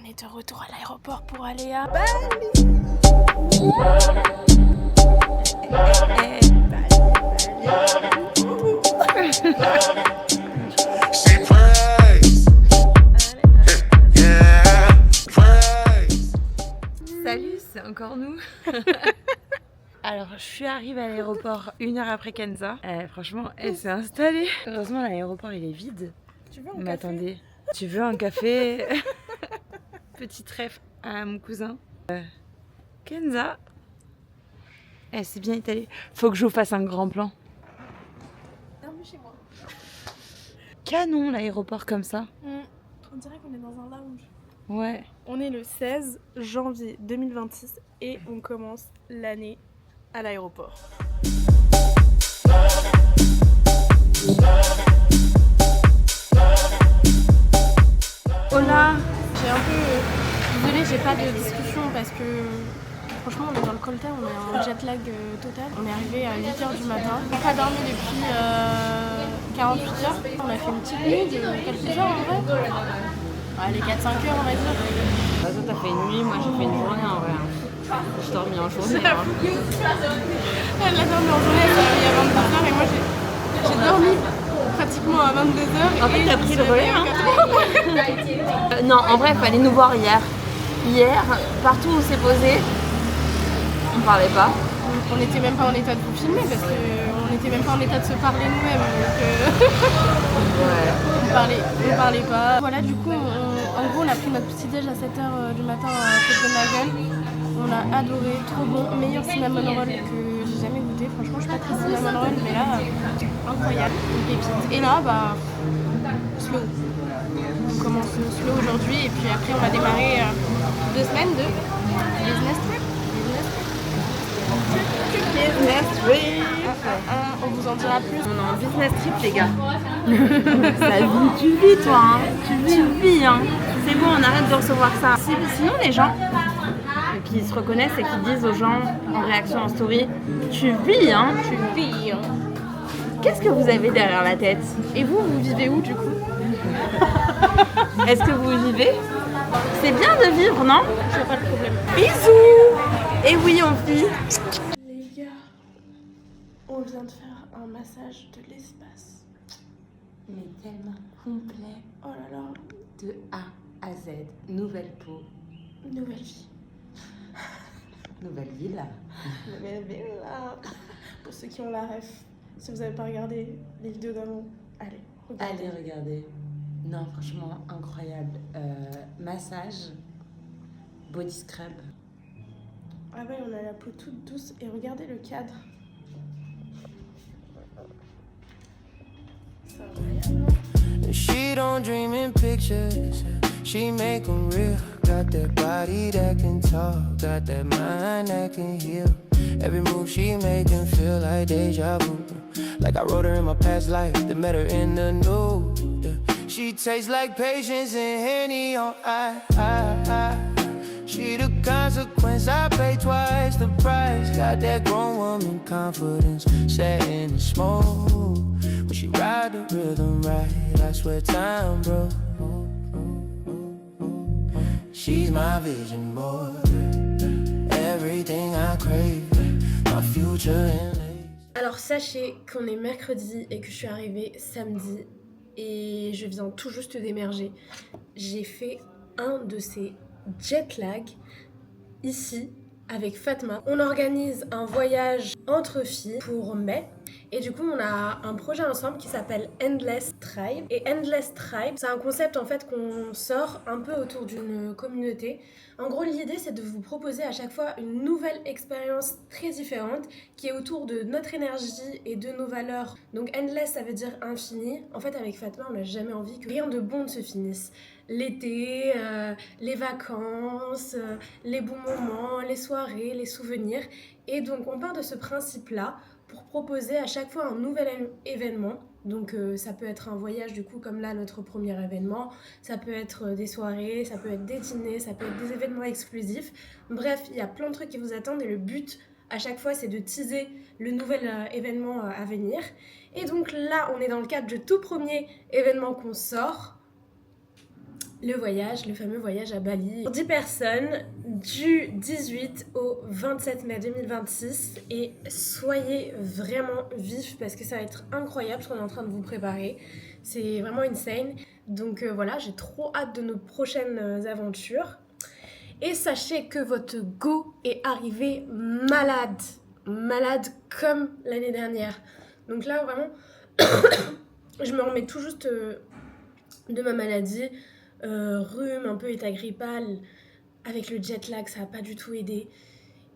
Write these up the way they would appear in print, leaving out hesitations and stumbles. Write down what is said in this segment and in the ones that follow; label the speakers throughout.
Speaker 1: est de retour à l'aéroport pour aller à
Speaker 2: Bali.
Speaker 3: Salut, c'est encore nous. Alors, je suis arrivée à l'aéroport 1 heure après Kenza. Franchement, elle s'est installée. Heureusement, l'aéroport il est vide.
Speaker 1: Tu veux un
Speaker 3: Mais
Speaker 1: café?
Speaker 3: attendez, tu veux un café? Petit trèfle à mon cousin. Kenza, elle s'est bien étalée. Faut que je vous fasse un grand plan.
Speaker 1: Bienvenue chez moi.
Speaker 3: Canon l'aéroport comme ça.
Speaker 1: On dirait qu'on est dans un lounge.
Speaker 3: Ouais.
Speaker 1: On est le 16 janvier 2026 et on commence l'année à l'aéroport. Hola. J'ai un peu... Désolée, j'ai pas de discussion parce que franchement on est dans le colta, on est en jet lag total. On est arrivé à 8h du matin. On n'a pas dormi depuis 48 heures. On a fait une petite nuit de quelques heures en vrai. Ouais, les 4-5 heures on va dire.
Speaker 3: Toi t'as fait une nuit, moi j'ai fait une journée en vrai. J'ai dormi en journée. Hein.
Speaker 1: Elle a dormi en journée, elle s'est réveillée à 22h et moi j'ai dormi pratiquement à 22h.
Speaker 3: En fait, t'as pris le relais, hein. Non, en vrai, il fallait nous voir hier. Hier, partout où on s'est posé, on parlait pas.
Speaker 1: On n'était même pas en état de vous filmer parce qu'on n'était même pas en état de se parler nous-mêmes. Donc
Speaker 3: Ouais.
Speaker 1: on parlait pas. Voilà, du coup, en gros, on a pris notre petit déj à 7h du matin à Copenhagen. On a adoré, trop bon, meilleur cinnamon roll que j'ai jamais goûté. Franchement, je suis pas très cinnamon roll, mais là, incroyable, une pépite. Et là, bah, slow. On commence slow aujourd'hui et puis après, on va démarrer 2 semaines de business trip.
Speaker 3: Business trip.
Speaker 1: On vous en dira plus.
Speaker 3: On est en business trip, les gars. Ça vit, tu vis, toi, hein. Tu vis, hein. C'est bon, on arrête de recevoir ça. Sinon, les gens qui se reconnaissent et qui disent aux gens en réaction en story, tu vis, hein.
Speaker 1: Tu vis.
Speaker 3: Qu'est-ce que vous avez derrière la tête?
Speaker 1: Et vous vivez où du coup?
Speaker 3: Est-ce que vous vivez? C'est bien de vivre, non?
Speaker 1: Je vois pas de problème.
Speaker 3: Bisous. Et oui, on vit.
Speaker 1: Les gars, on vient de faire un massage de l'espace.
Speaker 3: Mais tellement complet.
Speaker 1: Oh là là,
Speaker 3: De A à Z. Nouvelle peau,
Speaker 1: nouvelle vie.
Speaker 3: nouvelle ville.
Speaker 1: Nouvelle vie là. Pour ceux qui ont la ref, si vous n'avez pas regardé les vidéos d'avant, allez, regardez.
Speaker 3: Allez, regardez. Non, franchement, incroyable. Massage, body scrub.
Speaker 1: Ah ouais, on a la peau toute douce et regardez le cadre. C'est incroyable.
Speaker 4: She don't dream in pictures, she make them real. Got that body that can talk, got that mind that can heal. Every move she make can feel like deja vu. Like I wrote her in my past life, then met her in the nude. She tastes like patience and Henny on I. She the consequence, I pay twice the price. Got that grown woman confidence, set in the smoke. When she ride the rhythm right, I swear time broke. She's my vision board, everything I crave, my future in lace.
Speaker 1: Alors sachez qu'on est mercredi et que je suis arrivée samedi et je viens tout juste d'émerger. J'ai fait un de ces jet lag ici avec Fatma. On organise un voyage entre filles pour mai. Et du coup, on a un projet ensemble qui s'appelle Endless Tribe. Et Endless Tribe, c'est un concept en fait qu'on sort un peu autour d'une communauté. En gros, l'idée, c'est de vous proposer à chaque fois une nouvelle expérience très différente qui est autour de notre énergie et de nos valeurs. Donc Endless, ça veut dire infini. En fait, avec Fatma, on n'a jamais envie que rien de bon ne se finisse. L'été, les vacances, les bons moments, les soirées, les souvenirs. Et donc, on part de ce principe-là pour proposer à chaque fois un nouvel événement. Donc ça peut être un voyage du coup comme là notre premier événement, ça peut être des soirées, ça peut être des dîners, ça peut être des événements exclusifs. Bref, il y a plein de trucs qui vous attendent et le but à chaque fois c'est de teaser le nouvel événement à venir. Et donc là on est dans le cadre du tout premier événement qu'on sort. le voyage, le fameux voyage à Bali. Pour 10 personnes, du 18 au 27 mai 2026. Et soyez vraiment vifs parce que ça va être incroyable ce qu'on est en train de vous préparer. C'est vraiment insane. Donc voilà, j'ai trop hâte de nos prochaines aventures. Et sachez que votre go est arrivé malade. Malade comme l'année dernière. Donc là, vraiment, je me remets tout juste de ma maladie. Rhume, un peu état grippal. Avec le jet lag, ça n'a pas du tout aidé.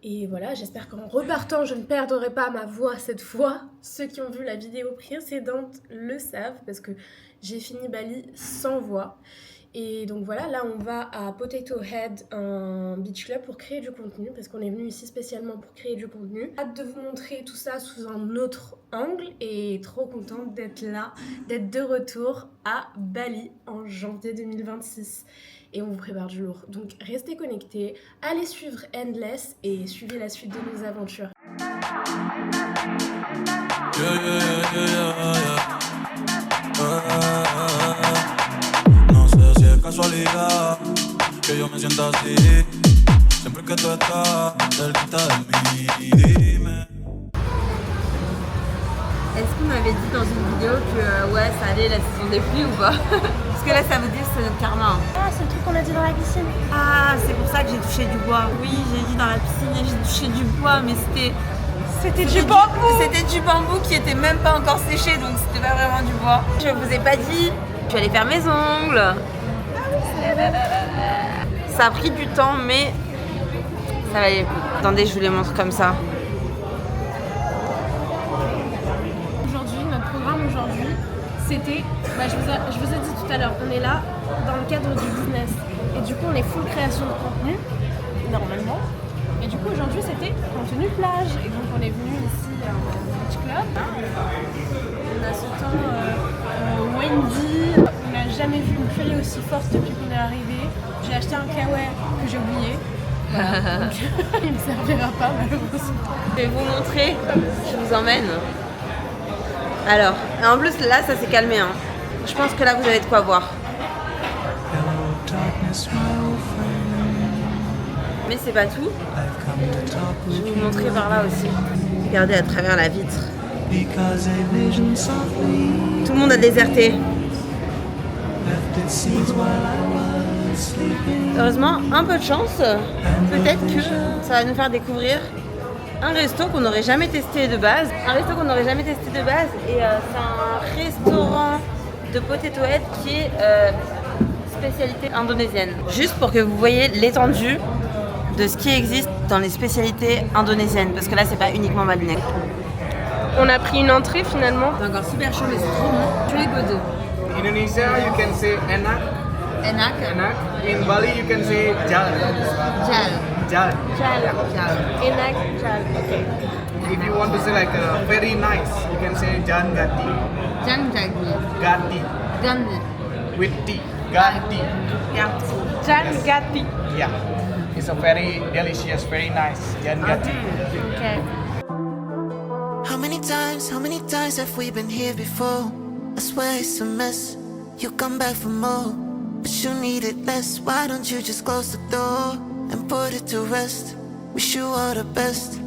Speaker 1: Et voilà, j'espère qu'en repartant, je ne perdrai pas ma voix cette fois. Ceux qui ont vu la vidéo précédente le savent, parce que j'ai fini Bali sans voix. Et donc voilà, là on va à Potato Head, un beach club, pour créer du contenu, parce qu'on est venu ici spécialement pour créer du contenu. Hâte de vous montrer tout ça sous un autre angle, et trop contente d'être là, d'être de retour à Bali en janvier 2026. Et on vous prépare du lourd. Donc restez connectés, allez suivre Endless et suivez la suite de nos aventures.
Speaker 2: No sé si es casualidad que yo me sienta así. Siempre que tú estás cerquita de mí, dime.
Speaker 3: Est-ce qu'on avait dit dans une vidéo que ouais, ça allait la saison des pluies ou pas? Parce que là, ça veut dire que c'est notre karma.
Speaker 1: Ah, c'est le truc qu'on a dit dans la piscine.
Speaker 3: Ah, c'est pour ça que j'ai touché du bois. Oui, j'ai dit dans la piscine et j'ai touché du bois, mais c'était du bambou. C'était du bambou qui était même pas encore séché, donc c'était pas vraiment du bois. Je vous ai pas dit, je suis allée faire mes ongles. Ça a pris du temps, mais ça va aller. Attendez, je vous les montre comme ça.
Speaker 1: Notre programme aujourd'hui, c'était, je vous ai dit tout à l'heure, on est là dans le cadre du business et du coup on est full création de contenu normalement, et du coup aujourd'hui c'était contenu plage, et donc on est venu ici au beach club. On a ce temps windy, on n'a jamais vu une pluie aussi forte depuis qu'on est arrivé. J'ai acheté un kawaii que j'ai oublié. Voilà. Donc, il me servira pas malheureusement.
Speaker 3: Je vais vous montrer, je vous emmène. Alors, en plus là ça s'est calmé, hein. Je pense que là vous avez de quoi voir. Mais c'est pas tout. Je vais vous montrer par là aussi. Regardez à travers la vitre. Tout le monde a déserté. Heureusement, un peu de chance. Peut-être que ça va nous faire découvrir un resto qu'on n'aurait jamais testé de base. Et c'est un restaurant de Potato Head qui est spécialité indonésienne. Juste pour que vous voyez l'étendue de ce qui existe dans les spécialités indonésiennes. Parce que là, c'est pas uniquement balinais.
Speaker 1: On a pris une entrée finalement.
Speaker 3: C'est encore super chaud, mais c'est trop bon. Je les goûte.
Speaker 5: In Indonesia, you can say enak.
Speaker 3: Enak.
Speaker 5: Enak. In Bali, you can say jal.
Speaker 3: Jal.
Speaker 5: Jal.
Speaker 3: Jal.
Speaker 1: Enak, jal. Okay.
Speaker 5: If you want to say like very nice, you can say jan gati.
Speaker 3: Jan Jagni.
Speaker 5: Gati.
Speaker 3: Gandhi.
Speaker 5: With tea. Gati.
Speaker 1: Jan gati.
Speaker 5: Yeah. It's a very delicious, very nice jan gati.
Speaker 1: Okay.
Speaker 4: How many times have we been here before? I swear it's a mess. You come back for more, but you need it less. Why don't you just close the door and put it to rest? Wish you all the best.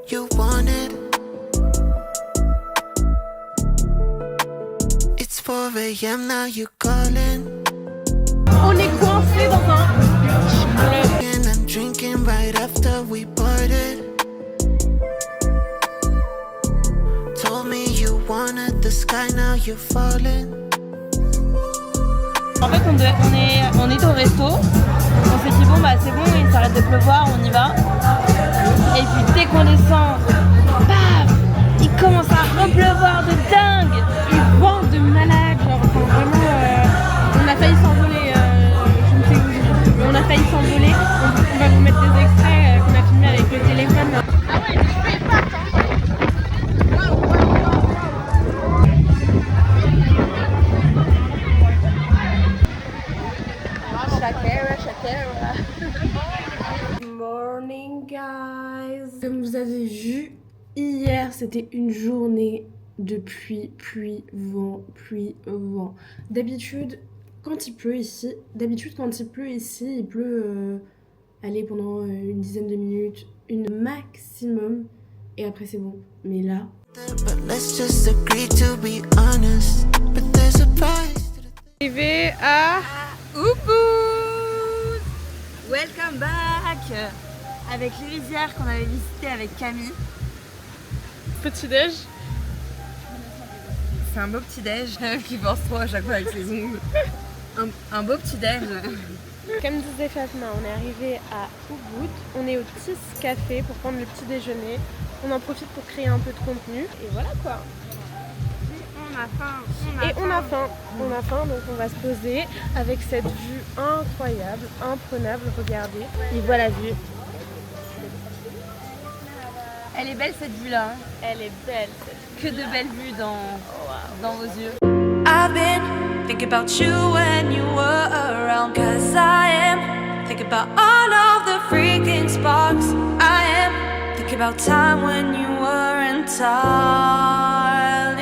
Speaker 4: You want it. It's 4 a.m. now, you calling.
Speaker 1: On est coincé dans un club.
Speaker 4: And I'm drinking right after we parted. Told me you wanted the sky, now you're falling.
Speaker 3: En fait, on est au resto. On s'est dit, bon, bah c'est bon, il s'arrête de pleuvoir, on y va. Et puis, dès qu'on descend, bam, il commence à repleuvoir de dingue.
Speaker 1: Il vent de malade, genre vraiment, on a failli s'envoler, je ne sais où, mais on a failli s'envoler. On va vous mettre des extraits qu'on a filmés avec le téléphone. Ah ouais, je vais pas, Morning guys. Comme vous avez vu, hier c'était une journée de pluie, vent. D'habitude, quand il pleut ici, d'habitude quand il pleut ici, il pleut aller pendant une dizaine de minutes, une maximum, et après c'est bon. Mais là...
Speaker 4: But let's just agree to be honest. But there's a price.
Speaker 3: Arrivé à Ubud. Welcome back. Avec les rizières qu'on avait visitées avec Camille.
Speaker 1: Petit déj.
Speaker 3: C'est un beau petit déj. Qui pense trop à chaque fois avec ses ongles. Un beau petit déj.
Speaker 1: Comme disait Fatma, on est arrivé à Ubud. On est au Tis Café pour prendre le petit déjeuner. On en profite pour créer un peu de contenu. Et voilà quoi.
Speaker 3: On a faim.
Speaker 1: On a faim, donc on va se poser avec cette vue incroyable, imprenable. Regardez. Et voilà la vue.
Speaker 3: Elle est belle cette vue-là. Hein.
Speaker 1: Elle est belle.
Speaker 3: Que de belles vues dans vos yeux.
Speaker 4: I've been thinking about you when you were around. Cause I am thinking about all of the freaking sparks. I am thinking about time when you were entirely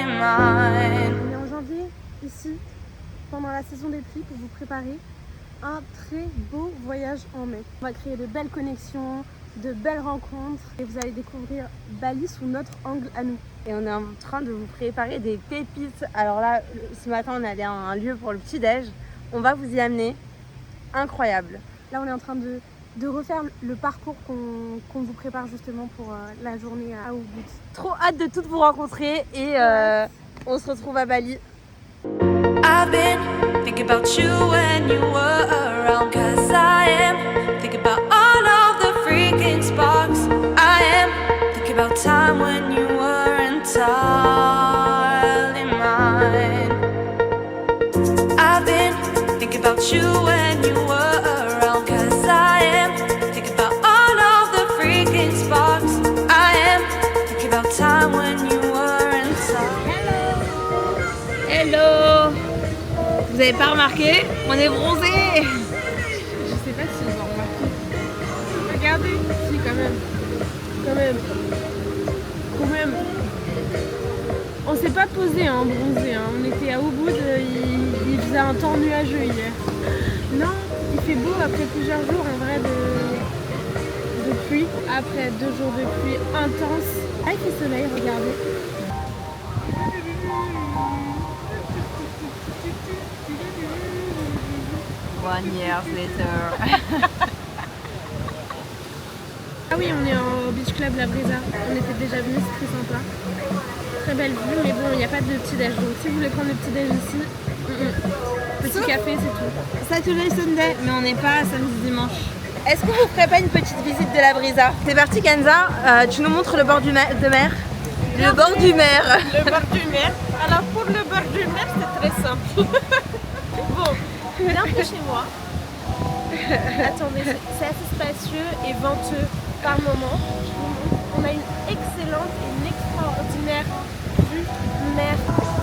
Speaker 4: mine.
Speaker 1: On est en janvier, ici, pendant la saison des pluies, pour vous préparer un très beau voyage en mai. On va créer de belles connexions, de belles rencontres et vous allez découvrir Bali sous notre angle à nous.
Speaker 3: Et on est en train de vous préparer des pépites. Alors là, ce matin, on est allé à un lieu pour le petit-déj. On va vous y amener. Incroyable.
Speaker 1: Là, on est en train de refaire le parcours qu'on vous prépare justement pour la journée à Ubud.
Speaker 3: Trop hâte de toutes vous rencontrer et on se retrouve à Bali.
Speaker 4: I've been thinking about you when you were around. Cause I am thinking about all of the freaking sparks. I am thinking about time when you were entirely mine. I've been thinking about you when you were around. Cause I am thinking about all of the freaking sparks. I am thinking about time when you were entirely.
Speaker 3: Hello. Vous avez pas remarqué? On est bronzés.
Speaker 1: Je sais pas si vous en remarquez. Regardez, si quand même. On s'est pas posé en bronzé, hein. On était à Ubud, il faisait un temps nuageux hier. Non, il fait beau après plusieurs jours en vrai de pluie, après 2 jours de pluie intense. Ah, il fait soleil, regardez.
Speaker 3: 1 year later.
Speaker 1: Ah oui, on est au Beach Club La Brisa. On était déjà venus, c'est très sympa. Très belle vue, mais bon, il n'y a pas de petit déj. Donc si vous voulez prendre le petit déj ici, petit café, c'est tout.
Speaker 3: Saturday Sunday, mais on n'est pas samedi dimanche. Est-ce qu'on vous ferait pas une petite visite de la Brisa? C'est parti Kenza, tu nous montres le bord de mer. Le bord du mer.
Speaker 6: Le bord du mer. Alors pour le bord du mer, c'est très simple. Bon, bienvenue chez moi. Attendez, c'est assez spacieux et venteux par moment. On a une excellente et une extraordinaire vue mer.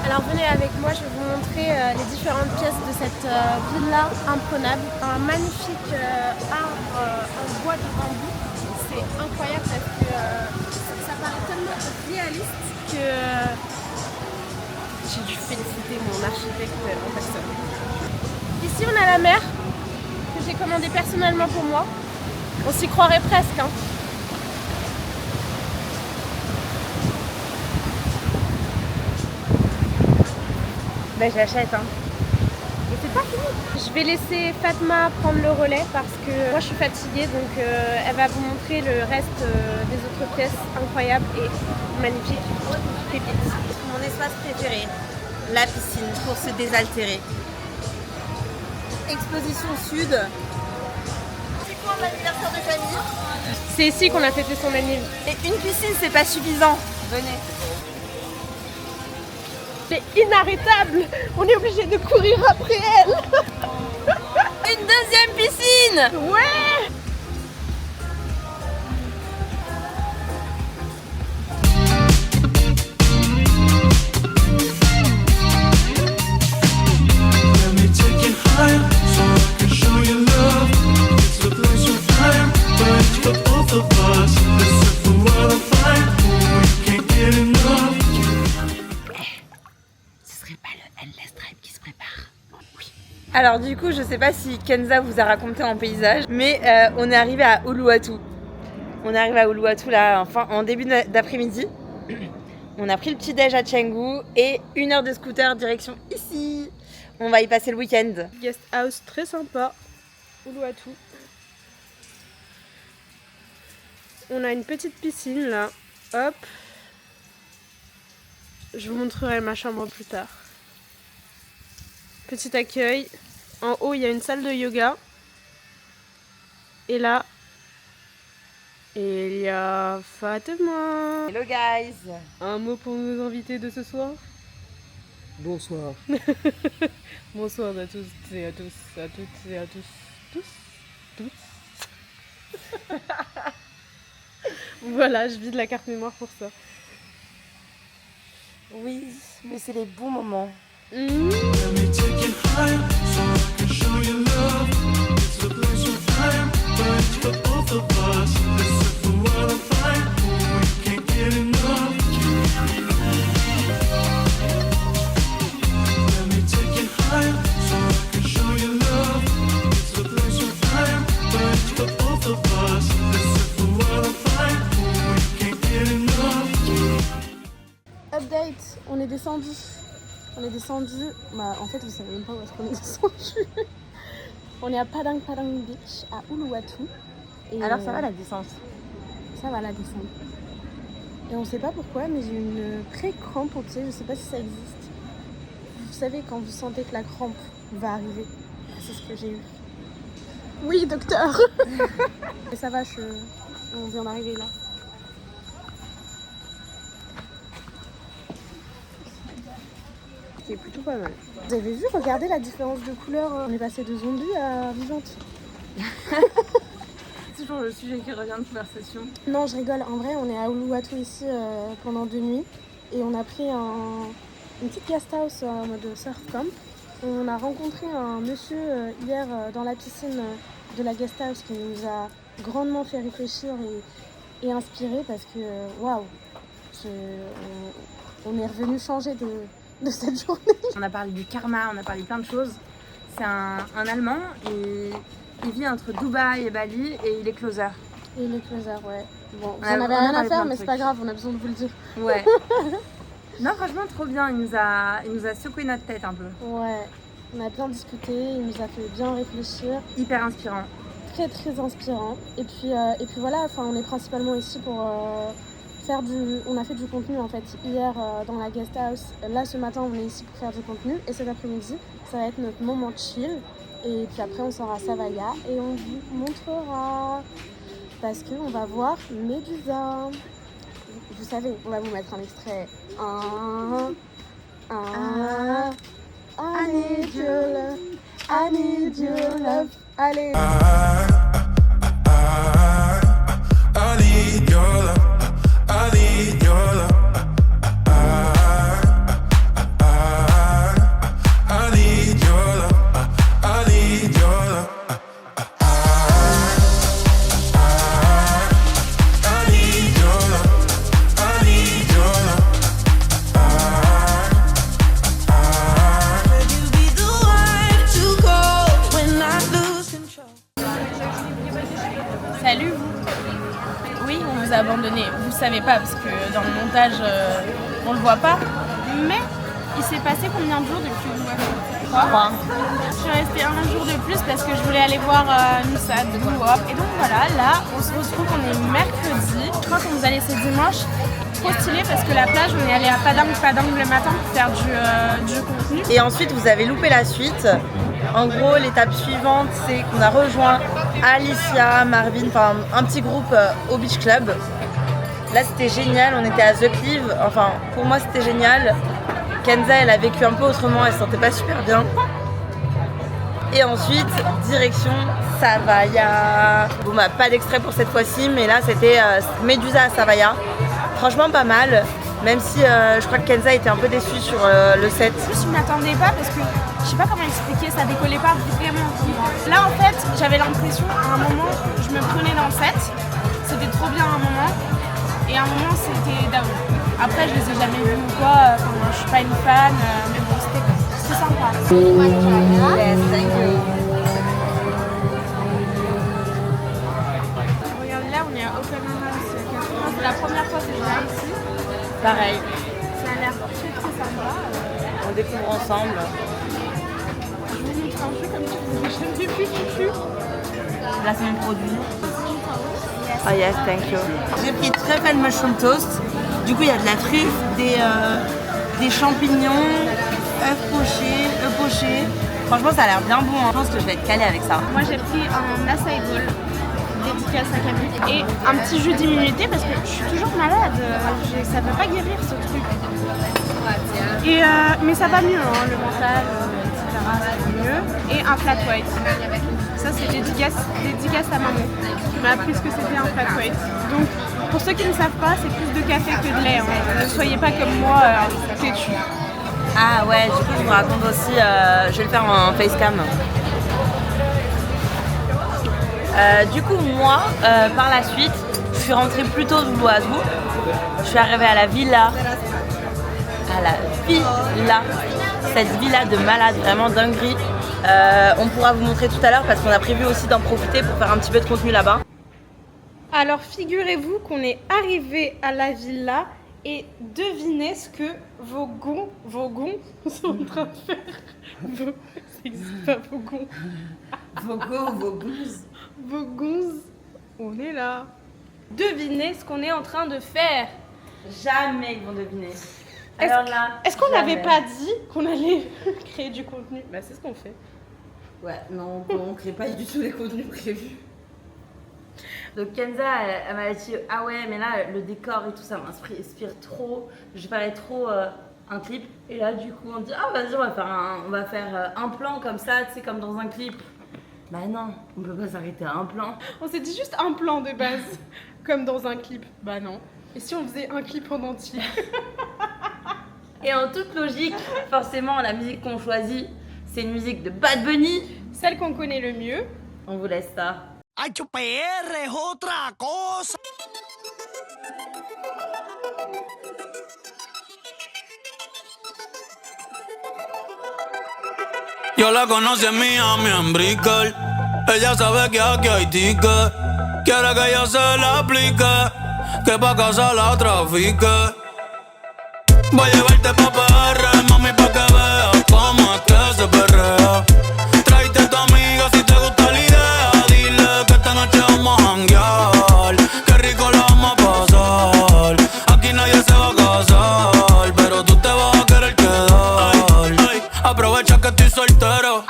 Speaker 6: Alors venez avec moi, je vais vous montrer les différentes pièces de cette villa imprenable. Un magnifique arbre en bois de bambou. C'est incroyable parce que ça paraît tellement réaliste que j'ai dû féliciter mon architecte en personne. Ici on a la mer que j'ai commandée personnellement pour moi. On s'y croirait presque, hein.
Speaker 3: Ben je l'achète hein.
Speaker 1: Et c'est pas fini. Je vais laisser Fatma prendre le relais parce que moi je suis fatiguée, donc elle va vous montrer le reste des autres pièces incroyables et magnifiques. Pépites.
Speaker 3: Mon espace préféré, la piscine pour se désaltérer. Exposition sud. C'est quoi l'anniversaire de Camille?
Speaker 1: C'est ici qu'on a fêté son anniversaire.
Speaker 3: Et une piscine c'est pas suffisant. Venez.
Speaker 1: C'est inarrêtable. On est obligé de courir après elle.
Speaker 3: Une deuxième piscine.
Speaker 1: Ouais.
Speaker 2: Let me take you higher so I can show you love. It's the place where I'm, but it's for both of us. Listen for what I find. Oh, you can't get enough.
Speaker 3: Alors Alors du coup, je sais pas si Kenza vous a raconté en paysage, mais on est arrivé à Uluwatu. On est arrivé à Uluwatu là, enfin, en début d'après-midi. On a pris le petit déj à Canggu et 1 heure de scooter direction ici. On va y passer le week-end.
Speaker 6: Guest house très sympa. Uluwatu. On a une petite piscine là. Hop. Je vous montrerai ma chambre plus tard. Petit accueil. En haut, il y a une salle de yoga. Et là, il y a Fatima.
Speaker 3: Hello guys.
Speaker 6: Un mot pour nos invités de ce soir?
Speaker 5: Bonsoir.
Speaker 6: Bonsoir à tous et à tous, à toutes et à tous. Tous. Voilà, je vide la carte mémoire pour ça.
Speaker 3: Oui, mais c'est les bons moments.
Speaker 2: Let me take you higher so I can show you love. It's a place of time, but it's for both of us. Listen for what I'm fine, we can't get enough. Let me take you higher so I can show you love. It's a place of time, but it's for both of us. Listen for what I'm fine, we can't get enough.
Speaker 6: Update, on est descendu. Bah en fait vous savez même pas où est-ce qu'on est descendu. On est à Padang Padang Beach, à Uluwatu. Et
Speaker 3: Alors ça va la descente?
Speaker 6: Ça va la descente. Et on sait pas pourquoi, mais j'ai une pré-crampe au pied, je sais pas si ça existe. Vous savez quand vous sentez que la crampe va arriver, c'est ce que j'ai eu. Oui docteur. Et ça va, on vient d'arriver là. C'est plutôt pas mal. Vous avez vu, regardez la différence de couleur. On est passé de zombie à vivante.
Speaker 3: C'est toujours le sujet qui revient de conversation.
Speaker 6: Non, je rigole. En vrai, on est à Uluwatu ici pendant 2 nuits. Et on a pris une petite guest house en mode surf camp. On a rencontré un monsieur hier dans la piscine de la guest house qui nous a grandement fait réfléchir et inspirer parce que waouh, on est revenu changer de cette journée.
Speaker 3: On a parlé du karma, on a parlé plein de choses. C'est un Allemand et il vit entre Dubaï et Bali et il est closer.
Speaker 6: Et il est closer, ouais. Bon, vous
Speaker 3: On a
Speaker 6: en avez
Speaker 3: vraiment
Speaker 6: rien à
Speaker 3: parlé
Speaker 6: faire,
Speaker 3: plein de
Speaker 6: mais c'est pas
Speaker 3: trucs.
Speaker 6: grave, on a besoin de vous le dire.
Speaker 3: Ouais. Non, franchement, trop bien. Il nous a secoué notre tête un peu.
Speaker 6: Ouais, on a bien discuté, il nous a fait bien réfléchir.
Speaker 3: Hyper inspirant.
Speaker 6: Très très inspirant. Et puis voilà, enfin, on est principalement ici pour on a fait du contenu en fait hier dans la guest house. Là ce matin on est ici pour faire du contenu et cet après-midi ça va être notre moment chill. Et puis après on sera à Savaya et on vous montrera parce qu'on va voir Medusa. Vous savez, on va vous mettre un extrait. I need your love, I need your love. Allez.
Speaker 2: I need your love. I need your love. I need your love. I need your love. I need your love. I need your love. Will you be the one to go when I lose control?
Speaker 7: Salut vous. Oui, on vous a abandonné. Vous le savez pas parce que dans le montage, on le voit pas. Mais il s'est passé combien de jours depuis que vous m'avez fait 3. Je suis restée un jour de plus parce que je voulais aller voir Nissa de Hop. Et donc voilà, là, on se retrouve, on est mercredi. Je crois qu'on nous a laissé dimanche. Trop stylé parce que la plage, on est allé à Padang le matin pour faire du contenu.
Speaker 3: Et ensuite, vous avez loupé la suite. En gros, l'étape suivante, c'est qu'on a rejoint Alicia, Marvin, enfin un petit groupe au Beach Club. Là, c'était génial. On était à The Clive. Enfin, pour moi, c'était génial. Kenza, elle a vécu un peu autrement. Elle se sentait pas super bien. Et ensuite, direction Savaya. Bon, bah, pas d'extrait pour cette fois-ci, mais là, c'était Medusa à Savaya. Franchement, pas mal. Même si je crois que Kenza était un peu déçue sur le set.
Speaker 7: En plus, je m'y attendais pas parce que je sais pas comment expliquer, ça décollait pas vraiment pour moi. Là, en fait, j'avais l'impression, à un moment, je me prenais dans le set. C'était trop bien à un moment. Et à un moment, c'était down. Après, je les ai jamais vus ou quoi. Enfin, je suis pas une fan, mais bon, c'était
Speaker 3: C'est sympa.
Speaker 8: Yes, thank you.
Speaker 7: Regarde là, on est à Open House 80. C'est la première fois que je viens ici.
Speaker 3: Pareil.
Speaker 7: Ça a l'air très très sympa.
Speaker 3: On découvre ensemble.
Speaker 7: Je vous montre un jeu comme ça, vous n'avez jamais vu du tout.
Speaker 3: Là, c'est mon produit. Oh yes, thank you. J'ai pris truffle mushroom toast. Du coup, il y a de la truffe, des champignons, œufs pochés. Franchement, ça a l'air bien bon. Je pense que je vais être calée avec ça.
Speaker 7: Moi j'ai pris un acai bowl dédicace à Camille et un petit jus d'immunité parce que je suis toujours malade. Ça ne peut pas guérir ce truc. Et, mais ça va mieux, hein, le mental, etc. Ça va mieux. Et un flat white. Ça c'est dédicace à maman qui m'a appris ce que c'était un flat white. Donc pour ceux qui ne savent pas, c'est plus de café que de lait. Hein. Ne soyez pas comme moi, têtu.
Speaker 3: Ah ouais, du coup, je vous raconte aussi, je vais le faire en facecam. Du coup, moi, par la suite, je suis rentrée plus tôt de Loiseau. Je suis arrivée à la villa. Cette villa de malade, vraiment dinguerie. On pourra vous montrer tout à l'heure parce qu'on a prévu aussi d'en profiter pour faire un petit peu de contenu là-bas.
Speaker 7: Alors figurez-vous qu'on est arrivé à la villa et devinez ce que vos gonds sont en train de faire. Ça n'existe pas, vos gonds. Vos gonzes, on est là. Devinez ce qu'on est en train de faire.
Speaker 3: Jamais ils vont deviner. Alors là,
Speaker 7: Est-ce qu'on
Speaker 3: jamais.
Speaker 7: n'avait pas dit qu'on allait créer du contenu? Bah c'est ce qu'on fait.
Speaker 3: Ouais, non, on crée pas du tout les contenus prévus. Donc Kenza, elle m'a dit ah ouais, mais là le décor et tout ça m'inspire trop. Je parais trop un clip. Et là du coup on dit ah vas-y on va faire un plan comme ça, tu sais comme dans un clip. Bah non, on peut pas s'arrêter à un plan.
Speaker 7: On s'est dit juste un plan de base, comme dans un clip. Bah non. Et si on faisait un clip en entier?
Speaker 3: Et en toute logique, forcément la musique qu'on choisit, c'est une musique de Bad Bunny.
Speaker 7: Celle qu'on connaît le mieux.
Speaker 3: On vous laisse ça.
Speaker 2: HPR es otra cosa. Yo la conocí en Miami, en Brickell. Ella sabe que aquí hay ticket. Quiere que yo se la aplique, que pa' casa la trafique. Voy a llevarte pa' PR, mami, pa' que veas cómo es que se perrea. Tráete a tu amiga si te gusta la idea. Dile que esta noche vamos a janguear. Qué rico la vamos a pasar. Aquí nadie se va a casar, pero tú te vas a querer quedar. Aprovecha que estoy soltero,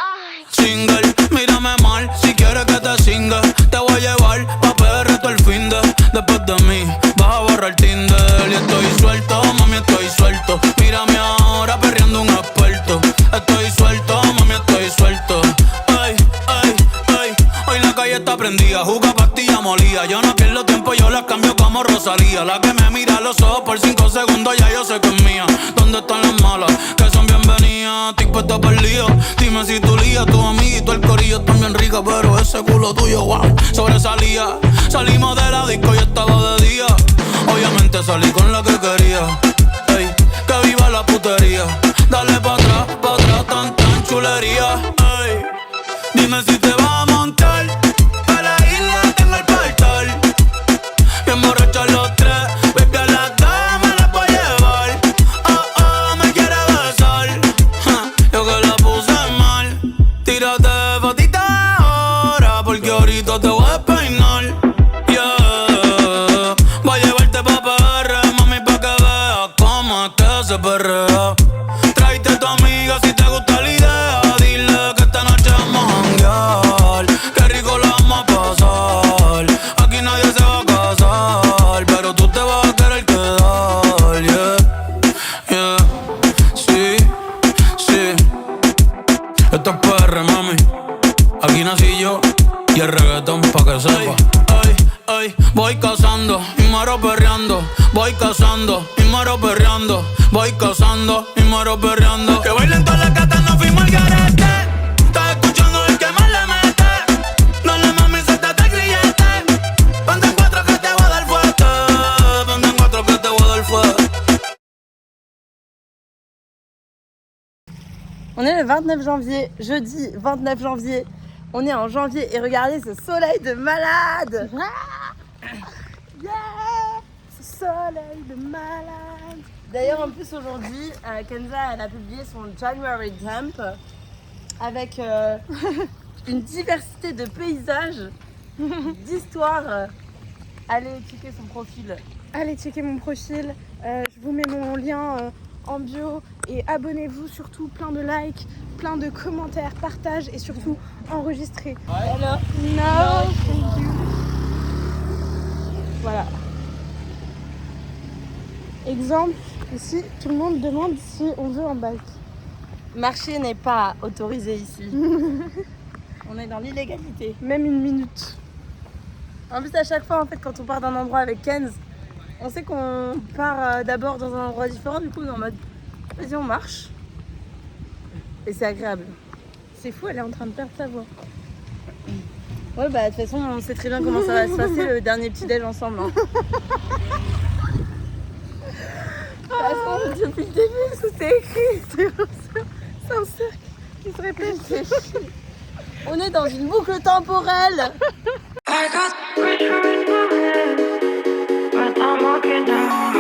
Speaker 2: single. Mírame mal si quieres que te singa. Te voy a llevar pa' PR todo el fin de. Después de mí vas a borrar Tinder. Y estoy suelto, mami, estoy suelto. Mírame ahora perreando un experto. Estoy suelto, mami, estoy suelto. Ay, ay, ay. Hoy la calle está prendida, juca pastilla molida. Yo no pierdo tiempo, yo las cambio como Rosalía. La que me mira a los ojos por 5 segundos, ya yo sé que es mía. ¿Dónde están las malas? Que son bienvenidas. Estoy puesto por lío. Dime si tu lía, tu amiguito, el corillo están bien rica, pero ese culo tuyo, wow, sobresalía. Salimos de la disco y estaba de día. Obviamente salí con la que quería. Ey, que viva la putería. Dale pa' atrás, tan chulería. Ey, dime si te vas a montar. Pa' la isla tengo el portal. Bien borrachos los tres. Baby, a las damas las voy a llevar. Oh, me quiere besar. Yo que la puse mal. Tírate fotita ahora, porque ahorita te voy a despeinar. Yeah. Voy a llevarte pa' PR, mami, pa' que veas cómo es que se perrea. Tráete a tu amiga si te gusta la idea. Dile que esta noche vamos a janguear. Qué rico la vamos a pasar. Aquí nadie se va a casar, pero tú te vas a querer quedar. Yeah, yeah. Sí, sí. Esto es PR, mami. Aquí nací yo y el reggaetón pa' que sepa. Ay, ay, voy cazando y muero perreando. Voy cazando y muero perreando. Voy cazando y muero perreando. Que bailen todas las gatas, no fuimos al garete. Estás escuchando el que más le mete. Dale mami, suéltate el grillete. Ponte en 4 que te voy a dar fuerte. Ponte en 4 que te voy a dar fuerte.
Speaker 3: On est le 29 janvier, jeudi 29 janvier. On est en janvier et regardez ce soleil de malade. Yeah, ce soleil de malade. D'ailleurs, en plus aujourd'hui, Kenza elle a publié son January Dump avec une diversité de paysages, d'histoires. Allez checker son profil.
Speaker 6: Allez checker mon profil. Je vous mets mon lien en bio et abonnez-vous surtout, plein de likes, plein de commentaires, partage et surtout enregistrez.
Speaker 3: Alors,
Speaker 6: No, thank you. Voilà. Exemple, ici tout le monde demande si on veut un bike.
Speaker 3: marcher n'est pas autorisé ici. On est dans l'illégalité.
Speaker 6: Même une minute.
Speaker 3: En plus, à chaque fois, en fait, quand on part d'un endroit avec Kenz, on sait qu'on part d'abord dans un endroit différent. Du coup, on est en mode, vas-y, on marche. Et c'est agréable.
Speaker 6: C'est fou, elle est en train de perdre sa voix.
Speaker 3: Ouais, bah, de toute façon, on sait très bien comment ça va se passer le dernier petit-déj ensemble. Hein. Depuis le début, c'était écrit.
Speaker 6: C'est un cercle qui se répète.
Speaker 3: On est dans une boucle temporelle.
Speaker 2: I got the picture in my head, but I'm walking down.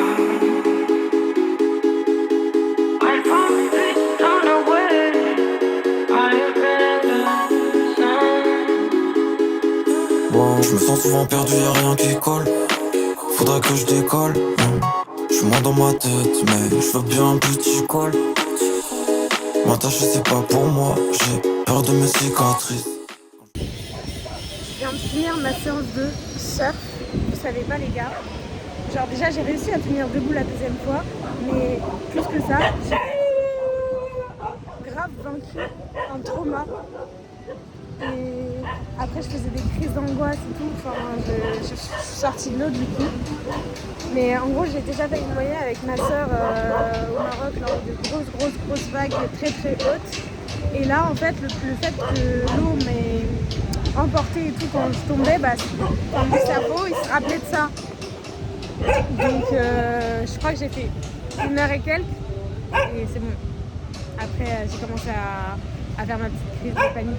Speaker 2: I found it on the way. I have been the
Speaker 9: Wow, je me sens souvent perdu, y'a rien qui colle. Faudrait que je décolle. Je suis moins dans ma tête, mais je veux bien un petit col. M'attacher c'est pas pour moi, j'ai peur de mes cicatrices.
Speaker 6: Je viens de finir ma séance de surf. Vous savez pas les gars. Genre déjà j'ai réussi à tenir debout la deuxième fois, mais plus que ça, j'ai grave vaincu un trauma. Et après je faisais des crises d'angoisse et tout, enfin je suis sortie de l'eau du coup. Mais en gros j'ai déjà fait une noyée avec ma soeur au Maroc lors de grosses vagues très très hautes. Et là en fait le fait que l'eau m'ait emportée et tout quand je tombais, bah, mon cerveau il se rappelait de ça. Donc je crois que j'ai fait 1 heure et quelques et c'est bon. Après j'ai commencé à faire ma petite crise de panique.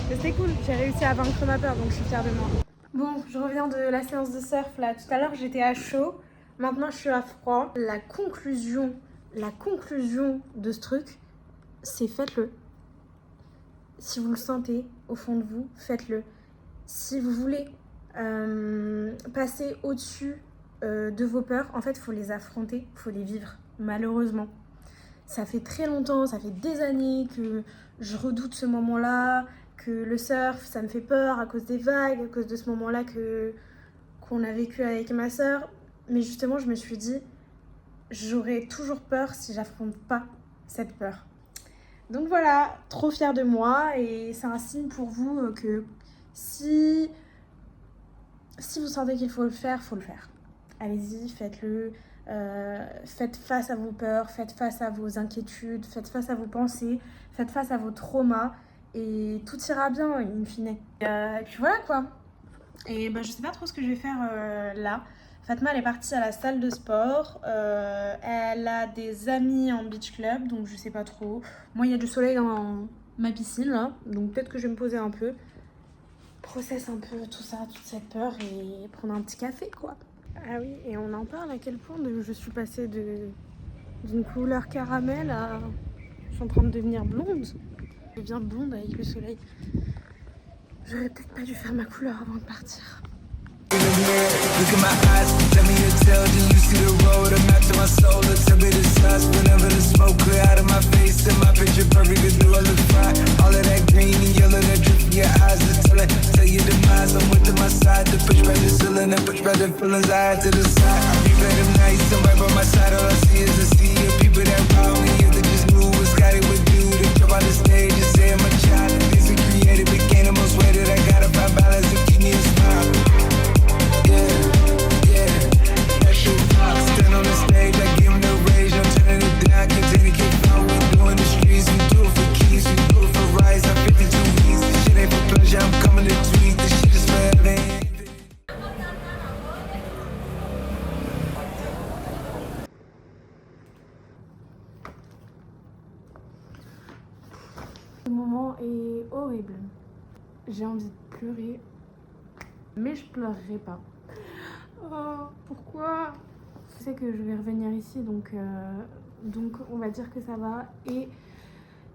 Speaker 6: Mais c'était cool, j'ai réussi à vaincre ma peur donc je suis fière de moi. Bon, je reviens de la séance de surf là. Tout à l'heure j'étais à chaud, maintenant je suis à froid. La conclusion de ce truc, c'est faites-le. Si vous le sentez au fond de vous, faites-le. Si vous voulez passer au-dessus de vos peurs, en fait, il faut les affronter, il faut les vivre, malheureusement. Ça fait très longtemps, ça fait des années que je redoute ce moment-là, que le surf, ça me fait peur à cause des vagues, à cause de ce moment-là qu'on a vécu avec ma sœur. Mais justement, je me suis dit, j'aurais toujours peur si j'affronte pas cette peur. Donc voilà, trop fière de moi et c'est un signe pour vous que si vous sentez qu'il faut le faire, faut le faire. Allez-y, faites-le. Faites face à vos peurs, faites face à vos inquiétudes, faites face à vos pensées, faites face à vos traumas et tout ira bien in fine. Et puis voilà quoi. Et bah, je sais pas trop ce que je vais faire là. Fatma elle est partie à la salle de sport, elle a des amis en beach club donc je sais pas trop. Moi il y a du soleil dans ma piscine là, donc peut-être que je vais me poser un peu, processe un peu tout ça, toute cette peur et prendre un petit café quoi. Ah oui, et on en parle à quel point je suis passée d'une couleur caramel à... Je suis en train de devenir blonde. Je deviens blonde avec le soleil. J'aurais peut-être pas dû faire ma couleur avant de partir.
Speaker 10: Look at my eyes, let me tell, do you see the road? A map to my soul, a tell me the size. Whenever the smoke clear out of my face, and my picture perfect, cause do I look fine? All of that green and yellow that drip from your eyes is telling, tell your demise. I'm with to my side, to push back the ceiling and push back the feelings I had to the side. I be better nights, and right by my side, all I see is a sea of people that round me. Yeah, they just knew what Scotty would do. They jump on the stage and say I'm a child. These are creative, became the most way that I gotta find balance to keep me a smile. Stand on the stage, I give them the rage, I'm turning it down, continue to keep on. We doing the streets, we do it for keys, we do it for rights, I'm 52 weeks, this shit ain't for pleasure, I'm coming to tweet, this shit is forever.
Speaker 3: horrible. J'ai envie de pleurer, mais je pleurerai pas. Oh, pourquoi? Je sais que je vais revenir ici, donc on va dire que ça va. Et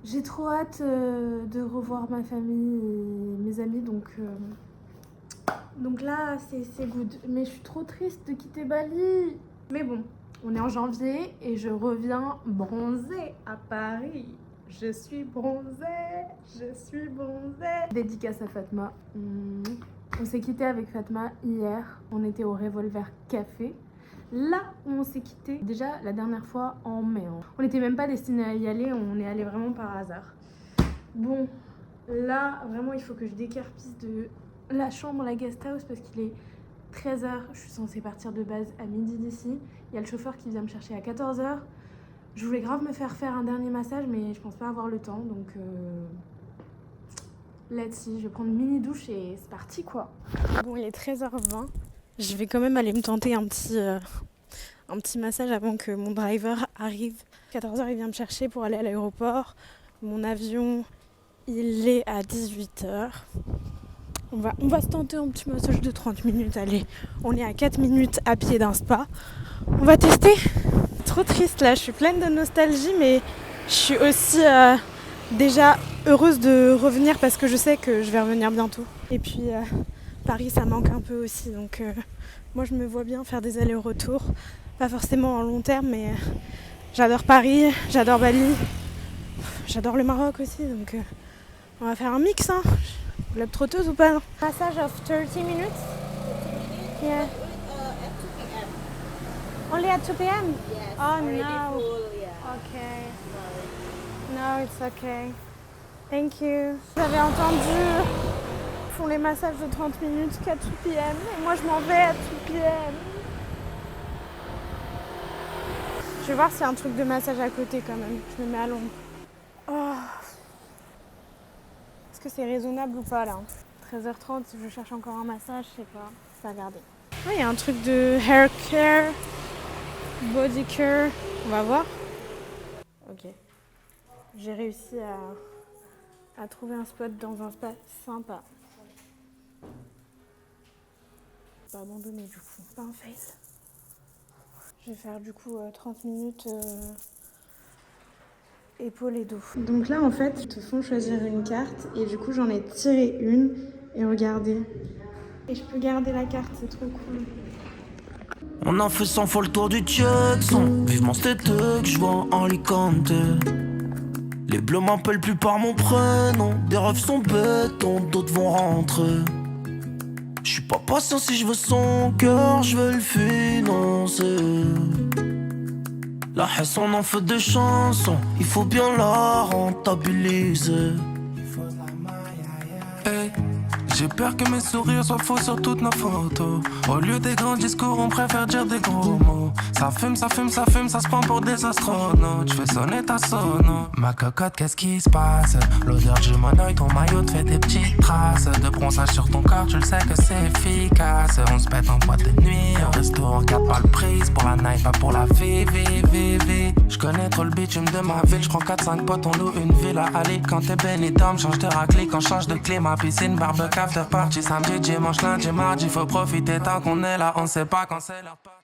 Speaker 3: j'ai trop hâte de revoir ma famille et mes amis, donc là c'est good. Mais je suis trop triste de quitter Bali. Mais bon, on est en janvier et je reviens bronzée à Paris. Je suis bronzée, Dédicace à Fatma. On s'est quitté avec Fatma hier. On était au Revolver Café. Là où on s'est quitté, déjà la dernière fois en mai. On n'était même pas destiné à y aller, on est allé vraiment par hasard. Bon, là vraiment il faut que je décarpisse de la chambre, la guest house, parce qu'il est 13h. Je suis censée partir de base à midi d'ici. Il y a le chauffeur qui vient me chercher à 14h. Je voulais grave me faire un dernier massage, mais je pense pas avoir le temps, donc let's see, je vais prendre une mini douche et c'est parti quoi. Bon, il est 13h20. Je vais quand même aller me tenter un petit massage avant que mon driver arrive. 14h, il vient me chercher pour aller à l'aéroport. Mon avion, il est à 18h. On va se tenter un petit massage de 30 minutes. Allez, on est à 4 minutes à pied d'un spa. On va tester. Trop triste là, je suis pleine de nostalgie, mais je suis aussi déjà heureuse de revenir parce que je sais que je vais revenir bientôt. Et puis Paris, ça manque un peu aussi, donc moi je me vois bien faire des allers-retours, pas forcément en long terme, mais j'adore Paris, j'adore Bali, j'adore le Maroc aussi, donc on va faire un mix, hein. Globe trotteuse ou pas, non? Massage of 30 minutes? Yeah. Only at 2 p.m?
Speaker 6: Yes,
Speaker 3: oh no.
Speaker 6: Full, yeah.
Speaker 3: Okay. No, it's okay. Thank you. Vous avez entendu, ils font les massages de 30 minutes qu'à 2 p.m. Et moi, je m'en vais à 2 p.m. Je vais voir s'il y a un truc de massage à côté quand même. Je me mets à l'ombre. Oh. Est-ce que c'est raisonnable ou pas là? 13h30, si je cherche encore un massage, je sais pas. Je vais regarder. Ah, il y a un truc de hair care. Body care, on va voir. Ok. J'ai réussi à trouver un spot dans un spa sympa. Pas abandonné du coup, pas un fail. Je vais faire du coup 30 minutes épaules et dos. Donc là en fait, ils te font choisir une carte et du coup j'en ai tiré une et regardez. Et je peux garder la carte, c'est trop cool.
Speaker 9: On a fait 100 fois le tour du Jackson. Vivement cet été que je vois en Alicante. Les bleus m'appellent plus par mon prénom. Des rêves sont béton, d'autres vont rentrer. J'suis pas patient si je veux son cœur, je veux le financer. La haisse on en fait des chansons, il faut bien la rentabiliser.
Speaker 2: Hey. J'ai peur que mes sourires soient faux sur toutes nos photos. Au lieu des grands discours, on préfère dire des gros mots. Ça fume, ça fume, ça fume, ça se prend pour des astronautes. J'fais sonner ta sono. Ma cocotte, qu'est-ce qui se passe? L'odeur du monoeil, ton maillot te fait des petites traces de bronzage sur ton corps, tu le sais que c'est efficace. On se pète en boîte de nuit, au restaurant 4 balles prises. Pour la night, pas pour la vie. J'connais trop le bitume de ma ville. J'prends 4-5 potes, on loue une villa. Allez, quand t'es béni d'homme, change de raclée. Quand change de clé, ma piscine, barbecue, after party. Samedi, dimanche, lundi, mardi, faut profiter tant qu'on est là. On sait pas quand c'est leur part.